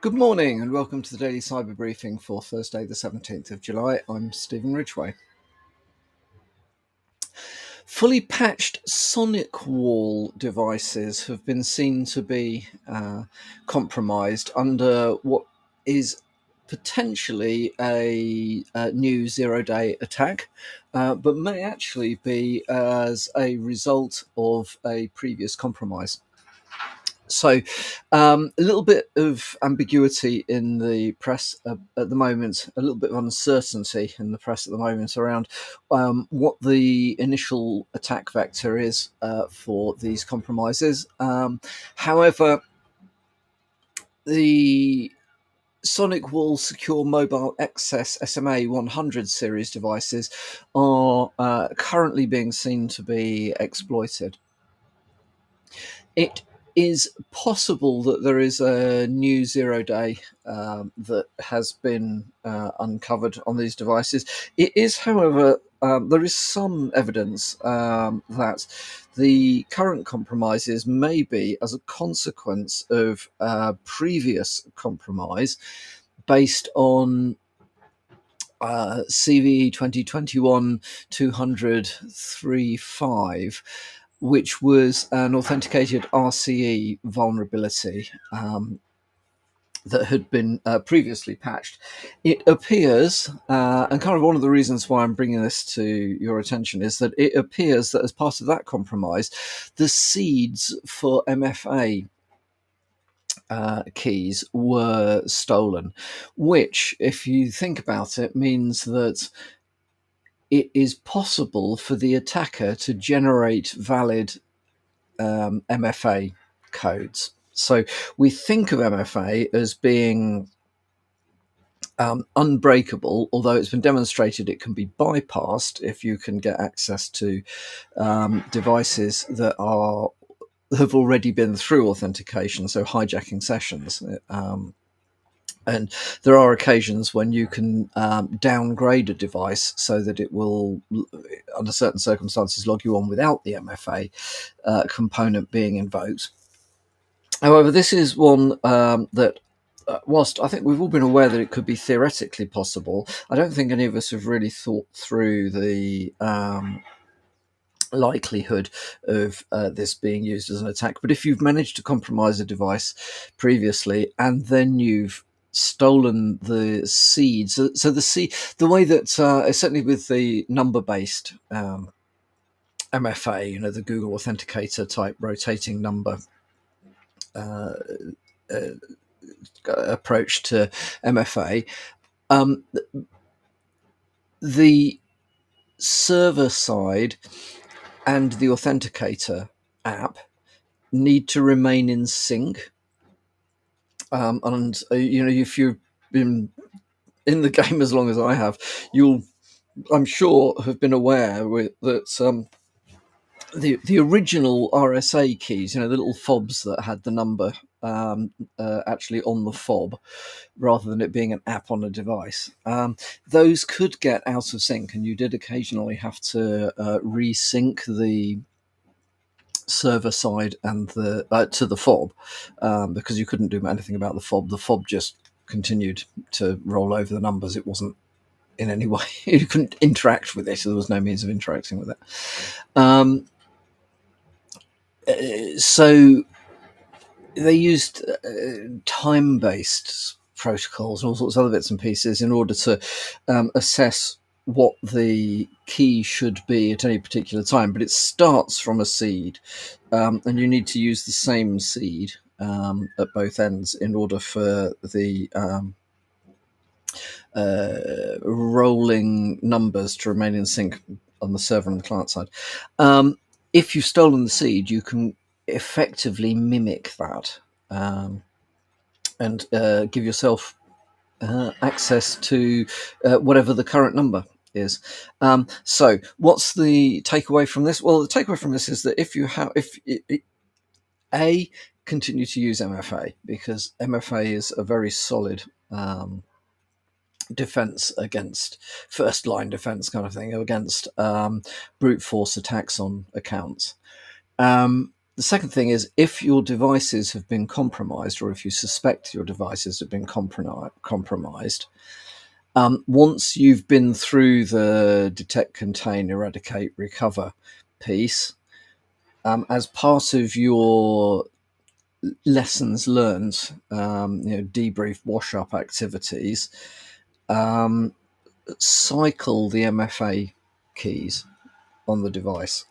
Good morning and welcome to the Daily Cyber Briefing for Thursday the 17th of July. I'm Stephen Ridgway. Fully patched SonicWall devices have been seen to be compromised under what is potentially a new zero-day attack, but may actually be as a result of a previous compromise. So, a little bit of ambiguity in the press at the moment, a little bit of uncertainty in the press at the moment around what the initial attack vector is for these compromises. However, the SonicWall Secure Mobile Access SMA 100 series devices are currently being seen to be exploited. It is possible that there is a new zero-day that has been uncovered on these devices. It is, however, there is some evidence that the current compromises may be as a consequence of previous compromise based on CVE 2021-200-35, which was an authenticated RCE vulnerability that had been previously patched. It appears, and kind of one of the reasons why I'm bringing this to your attention is that it appears that as part of that compromise, the seeds for MFA keys were stolen, which, if you think about it, means that it is possible for the attacker to generate valid MFA codes. So we think of MFA as being unbreakable, although it's been demonstrated it can be bypassed if you can get access to devices that have already been through authentication, so hijacking sessions. And there are occasions when you can downgrade a device so that it will, under certain circumstances, log you on without the MFA component being invoked. However, this is one that, whilst I think we've all been aware that it could be theoretically possible, I don't think any of us have really thought through the likelihood of this being used as an attack. But if you've managed to compromise a device previously and then you've stolen the seed, so the way that certainly with the number-based MFA, the Google Authenticator type rotating number approach to MFA, the server side and the authenticator app need to remain in sync. And if you've been in the game as long as I have, you'll, I'm sure, have been aware that the original RSA keys, the little fobs that had the number actually on the fob, rather than it being an app on a device, those could get out of sync, and you did occasionally have to resync the server side and to the fob because you couldn't do anything about the fob. The fob just continued to roll over the numbers. It wasn't in any way, you couldn't interact with it, so there was no means of interacting with it. So they used time-based protocols and all sorts of other bits and pieces in order to assess what the key should be at any particular time, but it starts from a seed, and you need to use the same seed at both ends in order for the rolling numbers to remain in sync on the server and the client side. If you've stolen the seed, you can effectively mimic that and give yourself access to whatever the current number is. So what's the takeaway from this? Well, the takeaway from this is that if continue to use MFA, because MFA is a very solid defense against first line defense kind of thing, against brute force attacks on accounts. The second thing is, if your devices have been compromised, or if you suspect your devices have been compromised, once you've been through the detect, contain, eradicate, recover piece, as part of your lessons learned, debrief, wash up activities, cycle the MFA keys on the device.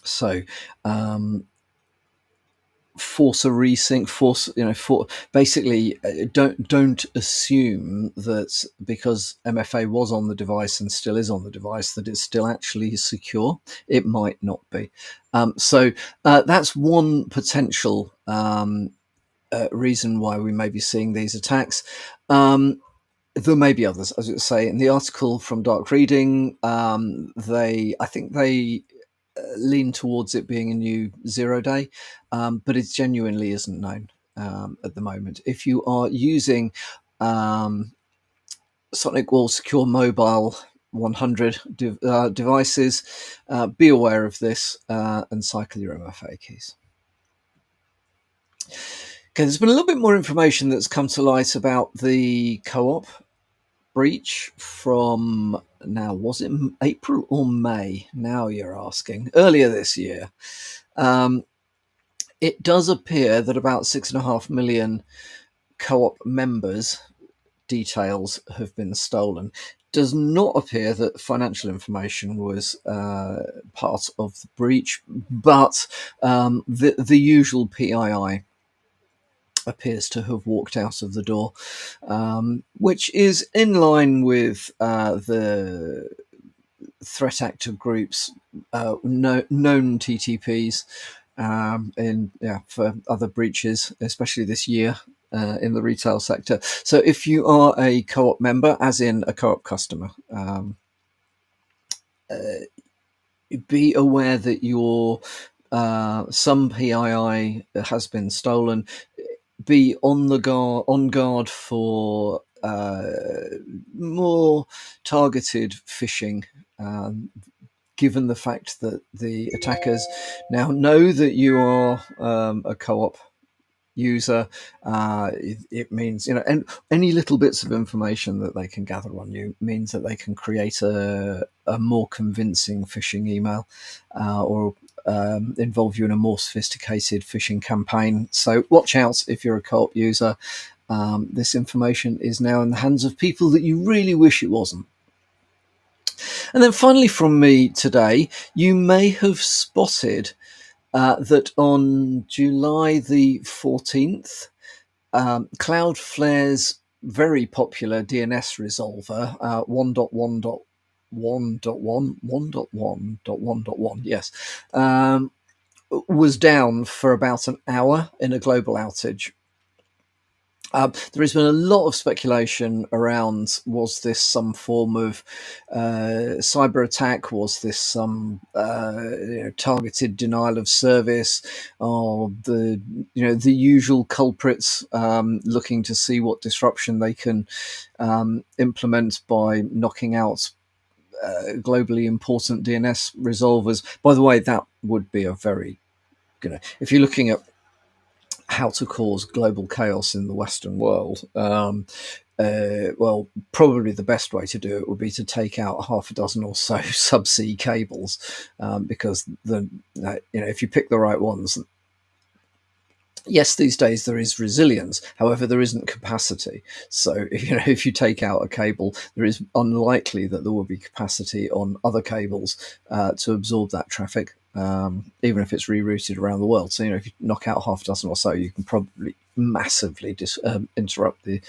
So force a resync, basically don't assume that because MFA was on the device and still is on the device that it's still actually secure. It might not be. So that's one potential reason why we may be seeing these attacks. There may be others, as I say in the article from Dark Reading. I think they lean towards it being a new 0-day, but it genuinely isn't known at the moment. If you are using SonicWall Secure Mobile 100 devices, be aware of this and cycle your MFA keys. Okay, there's been a little bit more information that's come to light about the co-op breach from, now was it April or May? Now you're asking. Earlier this year. It does appear that about 6.5 million co-op members' details have been stolen. Does not appear that financial information was part of the breach, but the usual PII appears to have walked out of the door, which is in line with the threat actor groups, known TTPs for other breaches, especially this year in the retail sector. So if you are a co-op member, as in a co-op customer, be aware that your some PII has been stolen. Be on guard for more targeted phishing, given the fact that the attackers now know that you are a co-op user. It means, and any little bits of information that they can gather on you means that they can create a more convincing phishing email or involve you in a more sophisticated phishing campaign. So watch out if you're a co-op user. This information is now in the hands of people that you really wish it wasn't. And then finally from me today, you may have spotted that on July the 14th, Cloudflare's very popular DNS resolver, 1.1.1.1, yes, was down for about an hour in a global outage. There has been a lot of speculation around, was this some form of cyber attack? Was this some targeted denial of service? Or the usual culprits looking to see what disruption they can implement by knocking out globally important DNS resolvers. By the way, that would be a very, if you're looking at how to cause global chaos in the Western world, well, probably the best way to do it would be to take out half a dozen or so subsea cables, because if you pick the right ones. Yes, these days there is resilience. However, there isn't capacity. So, if you take out a cable, there is unlikely that there will be capacity on other cables to absorb that traffic, even if it's rerouted around the world. So, if you knock out half a dozen or so, you can probably massively interrupt the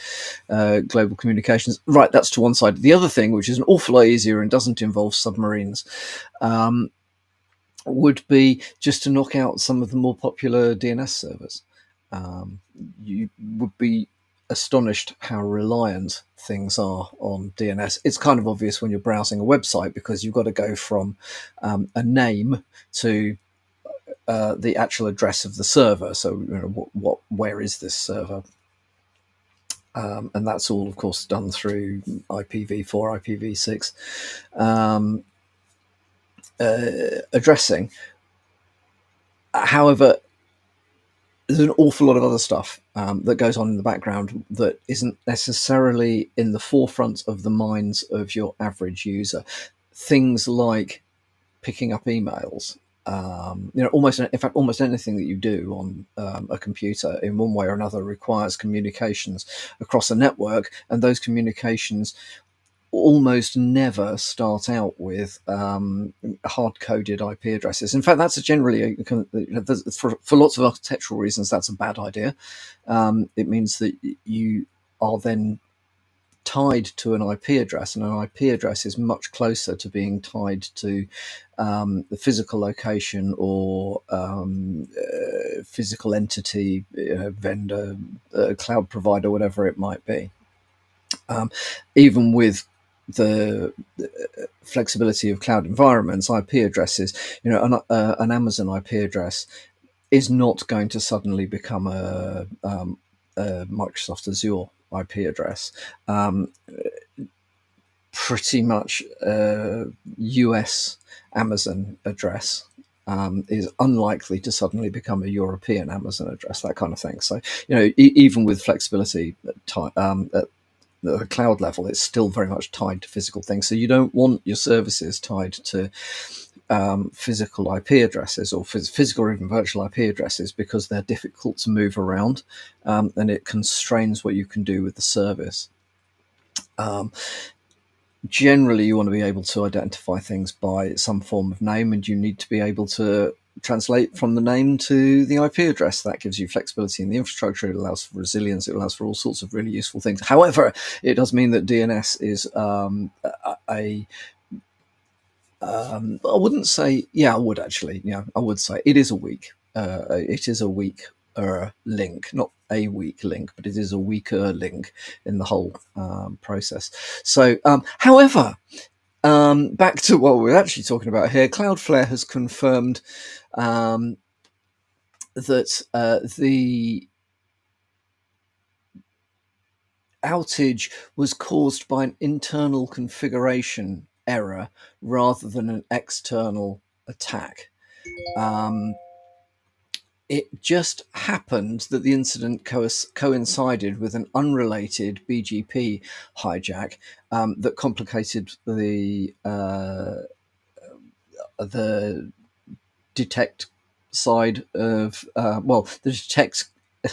global communications. Right, that's to one side. The other thing, which is an awful lot easier and doesn't involve submarines, would be just to knock out some of the more popular DNS servers. You would be astonished how reliant things are on DNS. It's kind of obvious when you're browsing a website, because you've got to go from a name to the actual address of the server. So, where is this server? And that's all, of course, done through IPv4, IPv6 addressing. However, there's an awful lot of other stuff that goes on in the background that isn't necessarily in the forefront of the minds of your average user. Things like picking up emails. In fact, almost anything that you do on a computer in one way or another requires communications across a network, and those communications almost never start out with hard-coded IP addresses. In fact, that's for lots of architectural reasons, that's a bad idea. It means that you are then tied to an IP address, and an IP address is much closer to being tied to the physical location or physical entity, vendor, cloud provider, whatever it might be. Even with the flexibility of cloud environments, IP addresses, an Amazon IP address is not going to suddenly become a Microsoft Azure IP address. Pretty much US Amazon address is unlikely to suddenly become a European Amazon address, that kind of thing. So, even with flexibility at the cloud level, it's still very much tied to physical things. So you don't want your services tied to physical IP addresses or physical or even virtual IP addresses, because they're difficult to move around, and it constrains what you can do with the service. Generally, you want to be able to identify things by some form of name, and you need to be able to translate from the name to the IP address. That gives you flexibility in the infrastructure. It allows for resilience. It allows for all sorts of really useful things. However, it does mean that DNS is I wouldn't say. Yeah, I would actually. Yeah, I would say it is a weak. It is a weak link, not a weak link, but it is a weaker link in the whole process. So, however, back to what we're actually talking about here, Cloudflare has confirmed that the outage was caused by an internal configuration error rather than an external attack. It just happened that the incident coincided with an unrelated BGP hijack that complicated the detect side of the detect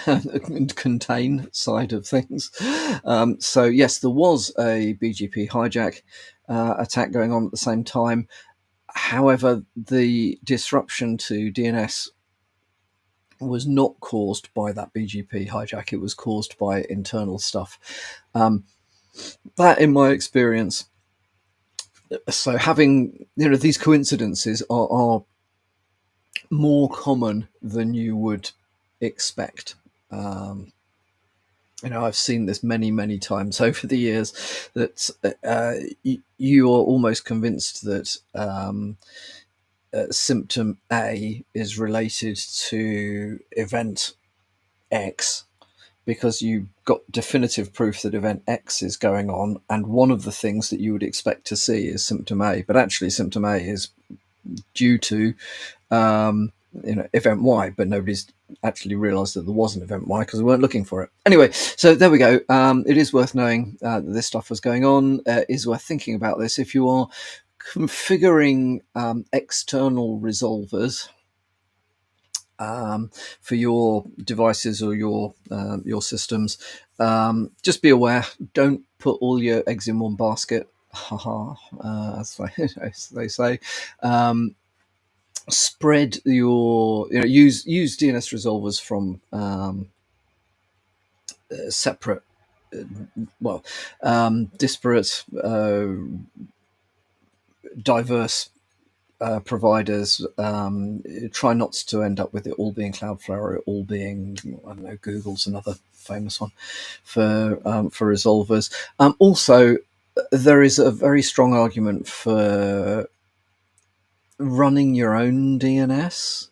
and contain side of things. So yes, there was a BGP hijack attack going on at the same time. However, the disruption to DNS was not caused by that BGP hijack. It was caused by internal stuff. That, in my experience, so having these coincidences are more common than you would expect. I've seen this many times over the years, that you are almost convinced that symptom A is related to event X, because you got definitive proof that event X is going on, and one of the things that you would expect to see is symptom A, but actually symptom A is due to event Y, but nobody's actually realized that there was an event Y because we weren't looking for it. Anyway, so there we go. It is worth knowing that this stuff was going on. It is worth thinking about this if you are configuring external resolvers for your devices or your systems. Just be aware, don't put all your eggs in one basket, as they say. Spread your, use DNS resolvers from separate, disparate, diverse providers. Try not to end up with it all being Cloudflare or it all being, I don't know, Google's another famous one for resolvers. Also, there is a very strong argument for running your own DNS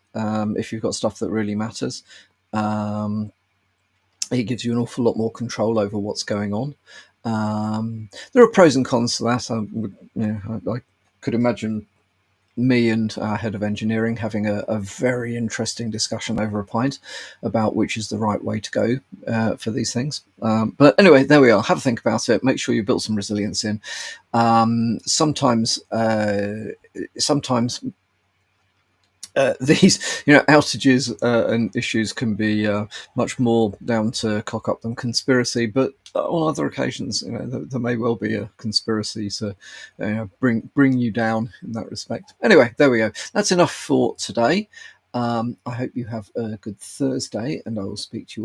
if you've got stuff that really matters. It gives you an awful lot more control over what's going on. There are pros and cons to that. I could imagine me and our head of engineering having a very interesting discussion over a pint about which is the right way to go for these things. But anyway, there we are. Have a think about it. Make sure you build some resilience in. Sometimes these outages and issues can be much more down to cock up than conspiracy, but on other occasions there may well be a conspiracy to bring you down in that respect. Anyway, there we go. That's enough for today. I hope you have a good Thursday, and I will speak to you all